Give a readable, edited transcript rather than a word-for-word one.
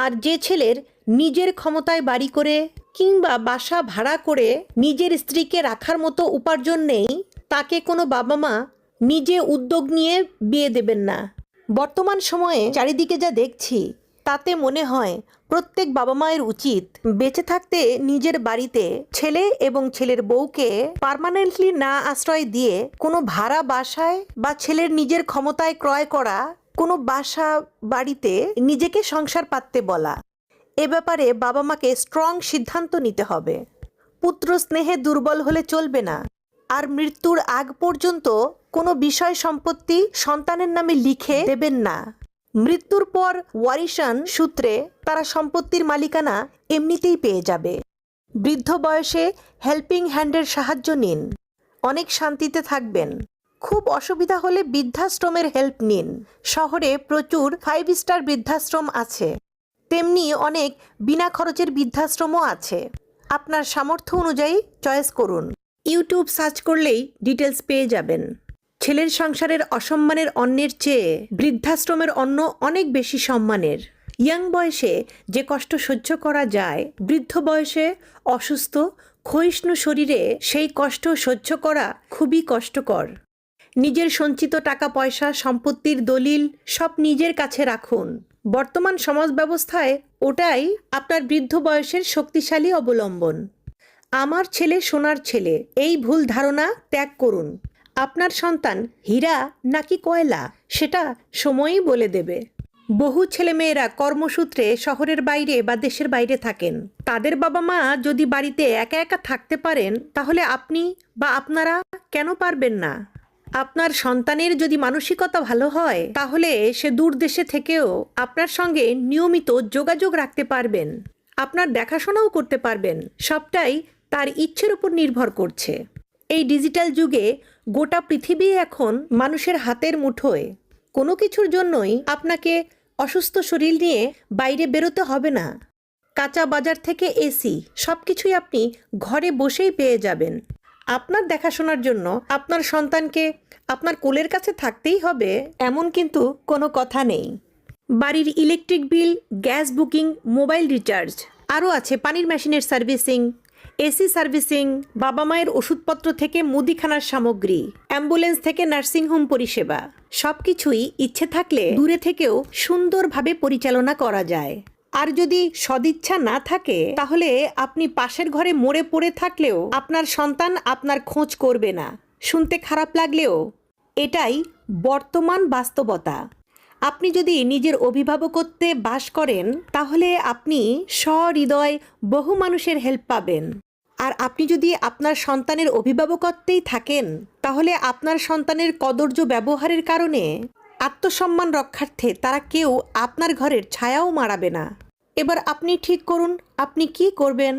আর যে ছেলের নিজের ক্ষমতায় বাড়ি করে কিংবা বাসা ভাড়া করে নিজের স্ত্রীকে রাখার মতো উপার্জন নেই, তাকে কোনো বাবা মা নিজে উদ্যোগ নিয়ে বিয়ে দেবেন না। বর্তমান সময়ে চারিদিকে যা দেখছি তাতে মনে হয় প্রত্যেক বাবা মায়ের উচিত বেঁচে থাকতে নিজের বাড়িতে ছেলে এবং ছেলের বউকে পার্মানেন্টলি না আশ্রয় দিয়ে কোনো ভাড়া বাসায় বা ছেলের নিজের ক্ষমতায় ক্রয় করা কোনো বাসা বাড়িতে নিজেকে সংসার পাততে বলা। এ ব্যাপারে বাবা মাকে স্ট্রং সিদ্ধান্ত নিতে হবে। পুত্র স্নেহে দুর্বল হলে চলবে না। আর মৃত্যুর আগ পর্যন্ত কোনো বিষয় সম্পত্তি সন্তানের নামে লিখে দেবেন না। মৃত্যুর পর ওয়ারিশান সূত্রে তারা সম্পত্তির মালিকানা এমনিতেই পেয়ে যাবে। বৃদ্ধ বয়সে হেল্পিং হ্যান্ডের সাহায্য নিন, অনেক শান্তিতে থাকবেন। খুব অসুবিধা হলে বৃদ্ধাশ্রমের হেল্প নিন। শহরে প্রচুর 5 স্টার বৃদ্ধাশ্রম আছে, তেমনি অনেক বিনা খরচের বৃদ্ধাশ্রমও আছে। আপনার সামর্থ্য অনুযায়ী চয়েস করুন। ইউটিউব সার্চ করলেই ডিটেলস পেয়ে যাবেন। ছেলের সংসারের অসম্মানের অন্যের চেয়ে বৃদ্ধাশ্রমের অন্ন অনেক বেশি সম্মানের। ইয়াং বয়সে যে কষ্ট সহ্য করা যায়, বৃদ্ধ বয়সে অসুস্থ ক্ষয়িষ্ণু শরীরে সেই কষ্ট সহ্য করা খুবই কষ্টকর। নিজের সঞ্চিত টাকা পয়সা সম্পত্তির দলিল সব নিজের কাছে রাখুন। বর্তমান সমাজ ব্যবস্থায় ওটাই আপনার বৃদ্ধ বয়সের শক্তিশালী অবলম্বন। আমার ছেলে সোনার ছেলে, এই ভুল ধারণা ত্যাগ করুন। আপনার সন্তান হীরা নাকি কয়লা সেটা সময়ই বলে দেবে। বহু ছেলেমেয়েরা কর্মসূত্রে শহরের বাইরে বা দেশের বাইরে থাকেন। তাদের বাবা মা যদি বাড়িতে একা একা থাকতে পারেন, তাহলে আপনি বা আপনারা কেন পারবেন না? আপনার সন্তানের যদি মানসিকতা ভালো হয়, তাহলে সে দূর দেশে থেকেও আপনার সঙ্গে নিয়মিত যোগাযোগ রাখতে পারবেন, আপনার দেখাশোনাও করতে পারবেন। সবটাই তার ইচ্ছের উপর নির্ভর করছে। এই ডিজিটাল যুগে গোটা পৃথিবী এখন মানুষের হাতের মুঠোয়। কোনো কিছুর জন্যই আপনাকে অসুস্থ শরীর নিয়ে বাইরে বেরোতে হবে না। কাঁচা বাজার থেকে এসি সব কিছুই আপনি ঘরে বসেই পেয়ে যাবেন। আপনার দেখাশোনার জন্য আপনার সন্তানকে আপনার কোলের কাছে থাকতেই হবে এমন কিন্তু কোনো কথা নেই। বাড়ির electric bill, gas booking, mobile recharge, আরও আছে পানির মেশিনের সার্ভিসিং, এসি সার্ভিসিং, বাবা মায়ের ওষুধপত্র থেকে মুদিখানার সামগ্রী, অ্যাম্বুলেন্স থেকে নার্সিংহোম পরিষেবা, সব কিছুই ইচ্ছে থাকলে দূরে থেকেও সুন্দরভাবে পরিচালনা করা যায়। আর যদি সদিচ্ছা না থাকে, তাহলে আপনি পাশের ঘরে মরে পড়ে থাকলেও আপনার সন্তান আপনার খোঁজ করবে না। শুনতে খারাপ লাগলেও এটাই বর্তমান বাস্তবতা। আপনি যদি নিজের অভিভাবকত্বে বাস করেন, তাহলে আপনি সহৃদয় বহু মানুষের হেল্প পাবেন। আর আপনি যদি আপনার সন্তানের অভিভাবকত্বেই থাকেন, তাহলে আপনার সন্তানের কদর্য ব্যবহারের কারণে আত্মসম্মান রক্ষার্থে তারা কেউ আপনার ঘরের ছায়াও মাড়াবে না। এবার আপনি ঠিক করুন আপনি কি করবেন।